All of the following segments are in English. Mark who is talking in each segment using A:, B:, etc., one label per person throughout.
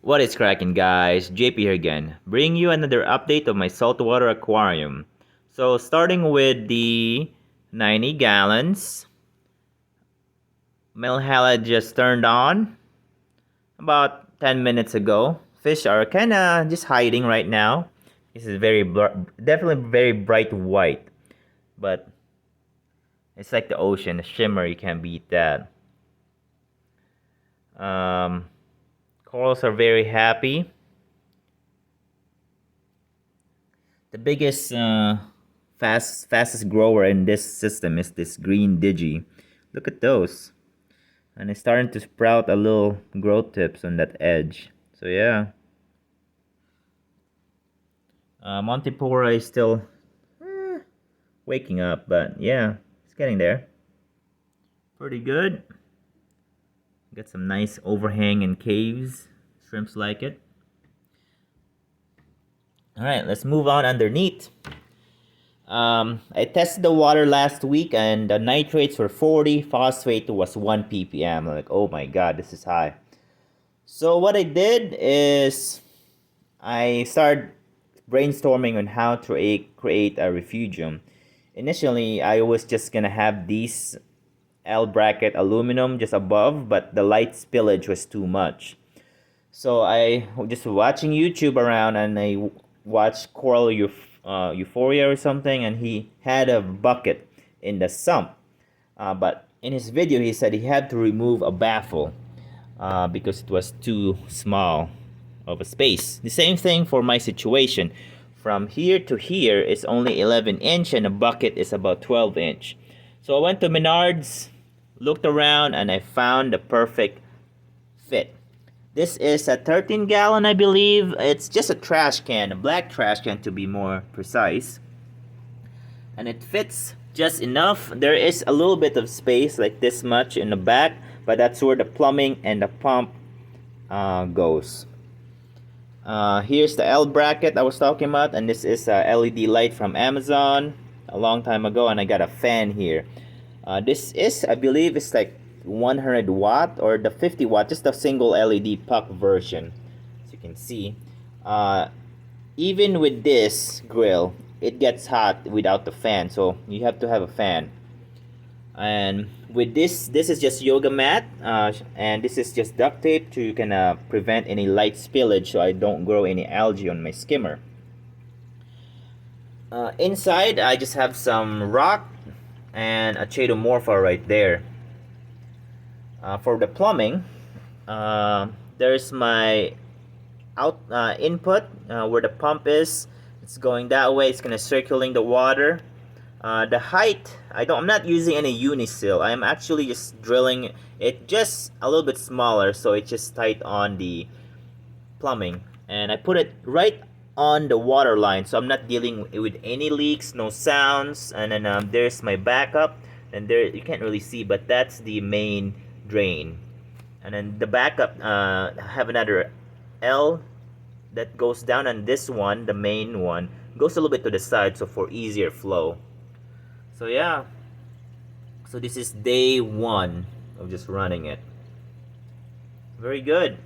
A: What is cracking, guys? JP here again, bringing you another update of my saltwater aquarium. So starting with the 90 gallons, male halide just turned on about 10 minutes ago. Fish are kinda just hiding right now. This is definitely very bright white, but it's like the ocean, the shimmer, you can't beat that. Um, Corals are very happy. The biggest fastest grower in this system is this green digi. Look at those. And it's starting to sprout a little growth tips on that edge. So yeah. Montipora is still waking up, but yeah, it's getting there. Pretty good. Got some nice overhang and caves. Shrimps like it. Alright, let's move on underneath. I tested the water last week and the nitrates were 40, phosphate was 1 ppm. I'm like, oh my god, this is high. So what I did is I started brainstorming on how to create a refugium. Initially, I was just gonna have these L bracket aluminum just above, but the light spillage was too much. So I was just watching YouTube around and I watched Euphoria or something, and he had a bucket in the sump. But in his video, he said he had to remove a baffle because it was too small of a space. The same thing for my situation. From here to here is only 11 inch and the bucket is about 12 inch. So I went to Menards, looked around, and I found the perfect fit. This is a 13 gallon, I believe. It's just a trash can, a black trash can to be more precise. And it fits just enough. There is a little bit of space, like this much in the back, but that's where the plumbing and the pump goes. Here's the L bracket I was talking about, and this is a LED light from Amazon a long time ago, and I got a fan here. This is, I believe, it's like 100 watt or the 50 watt, just a single LED puck version. As you can see, even with this grill, it gets hot without the fan, so you have to have a fan. And with this is just yoga mat, and this is just duct tape to kind of prevent any light spillage so I don't grow any algae on my skimmer. Inside, I just have some rock and a chaetomorpha right there. For the plumbing, there's my input where the pump is. It's going that way. It's gonna circulating the water. The height, I'm not using any unisil. I'm actually just drilling it just a little bit smaller so it's just tight on the plumbing, and I put it right on the water line so I'm not dealing with any leaks, no sounds. And then there's my backup, and there you can't really see, but that's the main drain. And then the backup have another L that goes down, and this one, the main one, goes a little bit to the side so for easier flow. So yeah, so this is day 1 of just running it. Very good.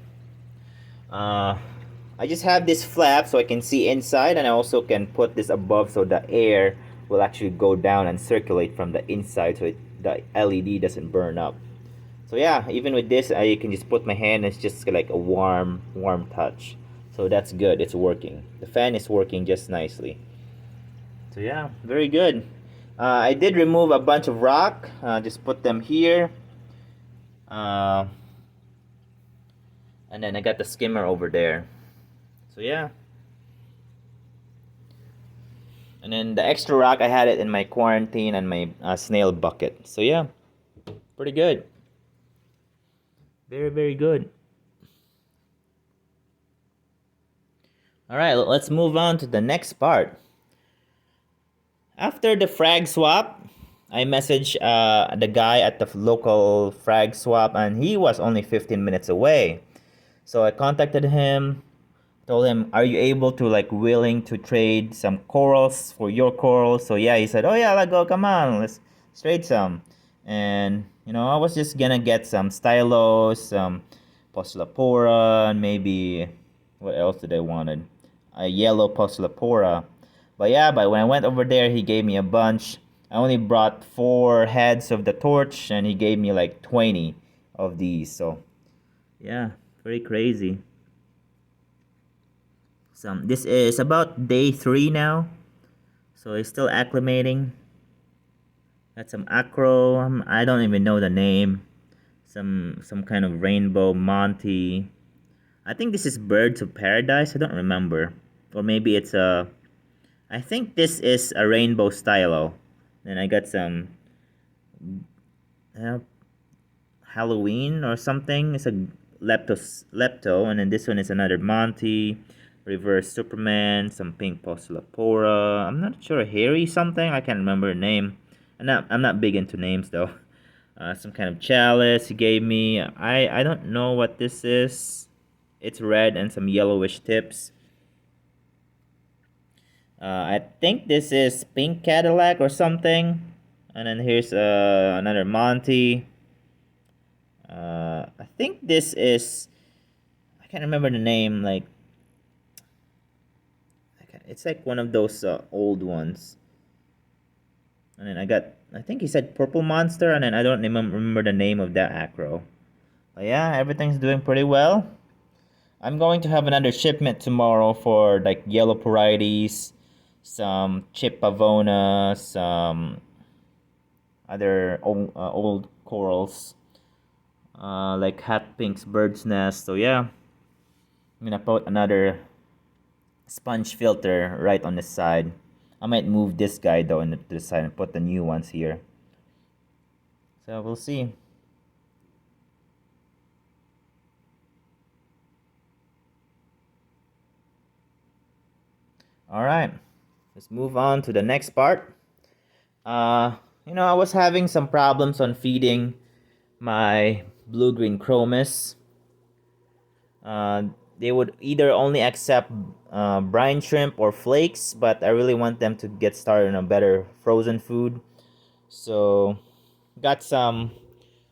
A: I just have this flap so I can see inside, and I also can put this above so the air will actually go down and circulate from the inside so the LED doesn't burn up. So yeah, even with this, I can just put my hand, and it's just like a warm touch. So that's good, it's working. The fan is working just nicely. So yeah, very good. I did remove a bunch of rock, just put them here. And then I got the skimmer over there. So yeah. And then the extra rock, I had it in my quarantine and my snail bucket. So yeah, pretty good. Very, very good. Alright, let's move on to the next part. After the frag swap, I messaged the guy at the local frag swap, and he was only 15 minutes away. So I contacted him, told him, are you able to willing to trade some corals for your corals? So yeah, he said, oh yeah, let's go, come on, let's trade some. And I was just gonna get some stylos, some Postulapora, and maybe what else did I wanted? A yellow Postulapora. But yeah, but when I went over there, he gave me a bunch. I only brought 4 heads of the torch, and he gave me like 20 of these. So yeah, very crazy. This is about day 3 now, so it's still acclimating. Got some acro. I don't even know the name. Some kind of rainbow Monty. I think this is Birds of Paradise. I don't remember, or maybe it's a. I think this is a rainbow stylo. Then I got some uh, Halloween or something. It's a lepto, and then this one is another Monty, reverse Superman, some pink Postulapora. I'm not sure, Harry something. I can't remember the name. I'm not big into names though. Some kind of chalice he gave me. I don't know what this is. It's red and some yellowish tips. I think this is pink Cadillac or something. And then here's another Monty. I think this is. I can't remember the name. Like, it's like one of those old ones. And then I think he said Purple Monster, and then I don't remember the name of that acro. But yeah, everything's doing pretty well. I'm going to have another shipment tomorrow for like yellow parietes, some chip pavona, some other old corals, like hat pink's bird's nest. So yeah, I'm gonna put another sponge filter right on the side. I might move this guy though to the side and put the new ones here. So we'll see. All right, let's move on to the next part. I was having some problems on feeding my blue-green chromis. They would either only accept brine shrimp or flakes, but I really want them to get started on a better frozen food. So,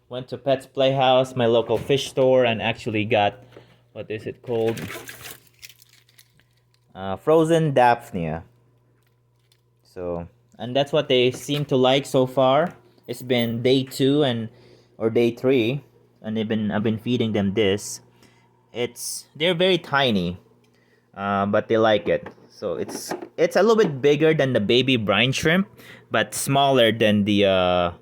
A: went to Pet's Playhouse, my local fish store, and actually got, what is it called? Frozen Daphnia. So, and that's what they seem to like so far. It's been day 2 or day 3, and I've been feeding them this. They're very tiny, but they like it. So it's a little bit bigger than the baby brine shrimp, but smaller than the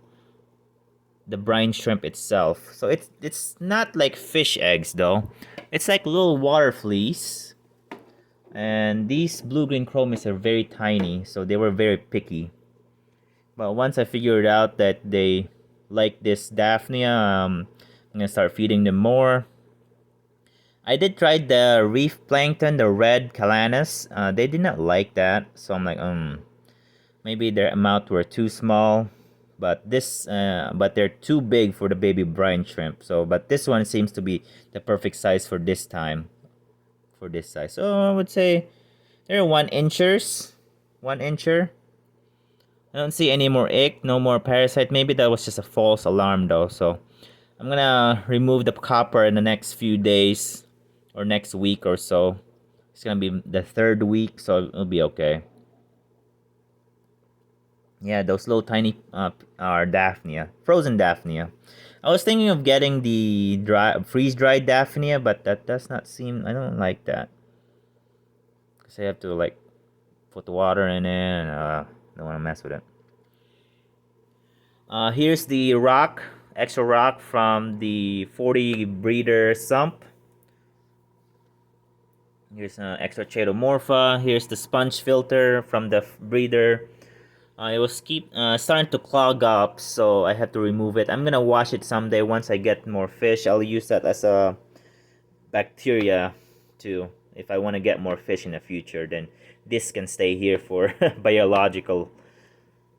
A: brine shrimp itself. So it's not like fish eggs though. It's like little water fleas. And these blue-green chromis are very tiny, so they were very picky. But once I figured out that they like this Daphnia, I'm gonna start feeding them more. I did try the reef plankton, the red Calanus. They did not like that, so I'm like, maybe their amount were too small. But they're too big for the baby brine shrimp. So, but this one seems to be the perfect size for this time. For this size, so I would say they're 1 inchers. 1 incher. I don't see any more ick, no more parasite. Maybe that was just a false alarm though. So I'm gonna remove the copper in the next few days or next week or so. It's gonna be the 3rd week, so it'll be okay. Yeah, those little tiny are Daphnia, frozen Daphnia. I was thinking of getting the freeze-dried Daphnia, but that does not seem. I don't like that because I have to like put the water in it, and don't want to mess with it. Here's the extra rock from the 40 breeder sump. Here's extra Chaetomorpha. Here's the sponge filter from the breeder. It was starting to clog up, so I had to remove it. I'm gonna wash it someday once I get more fish. I'll use that as a bacteria too. If I want to get more fish in the future, then this can stay here for biological.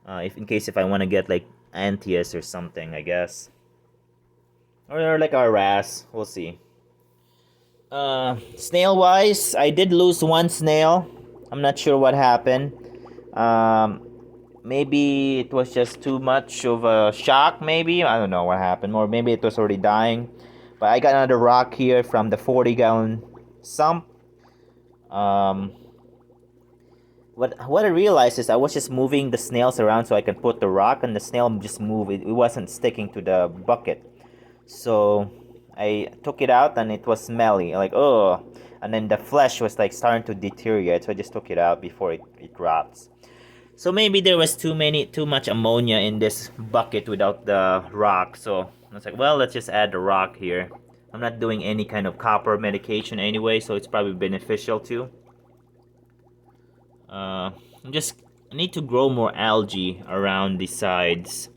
A: If I want to get like Antias or something, I guess, or like our RAS. We'll see. Snail wise, I did lose 1 snail. I'm not sure what happened. Maybe it was just too much of a shock, maybe. I don't know what happened. Or maybe it was already dying. But I got another rock here from the 40-gallon sump. Um, what I realized is I was just moving the snails around so I can put the rock, and the snail just moved. It wasn't sticking to the bucket. So I took it out and it was smelly. Like, oh, and then the flesh was like starting to deteriorate. So I just took it out before it rots. So maybe there was too much ammonia in this bucket without the rock. So I was like, well, let's just add the rock here. I'm not doing any kind of copper medication anyway, so it's probably beneficial too. I'm just I need to grow more algae around the sides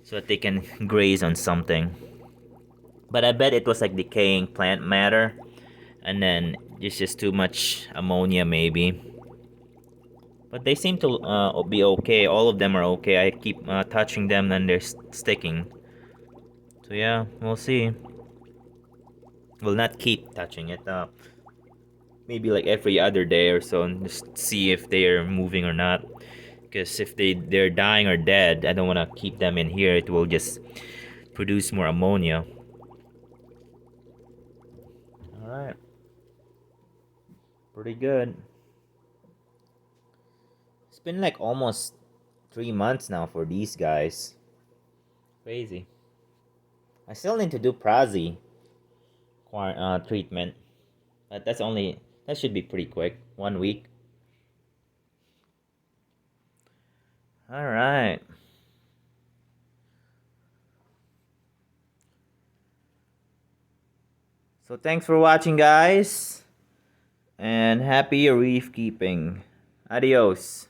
A: so that they can graze on something. But I bet it was like decaying plant matter, and then it's just too much ammonia maybe. But they seem to be okay. All of them are okay. I keep touching them and they're sticking. So yeah, we'll see. We'll not keep touching it. Maybe like every other day or so, and just see if they're moving or not. Because if they're dying or dead, I don't want to keep them in here. It will just produce more ammonia. All right, pretty good. It's been like almost 3 months now for these guys. Crazy. I still need to do Prazi treatment. But that should be pretty quick. 1 week. All right. So thanks for watching, guys, and happy reef keeping. Adios.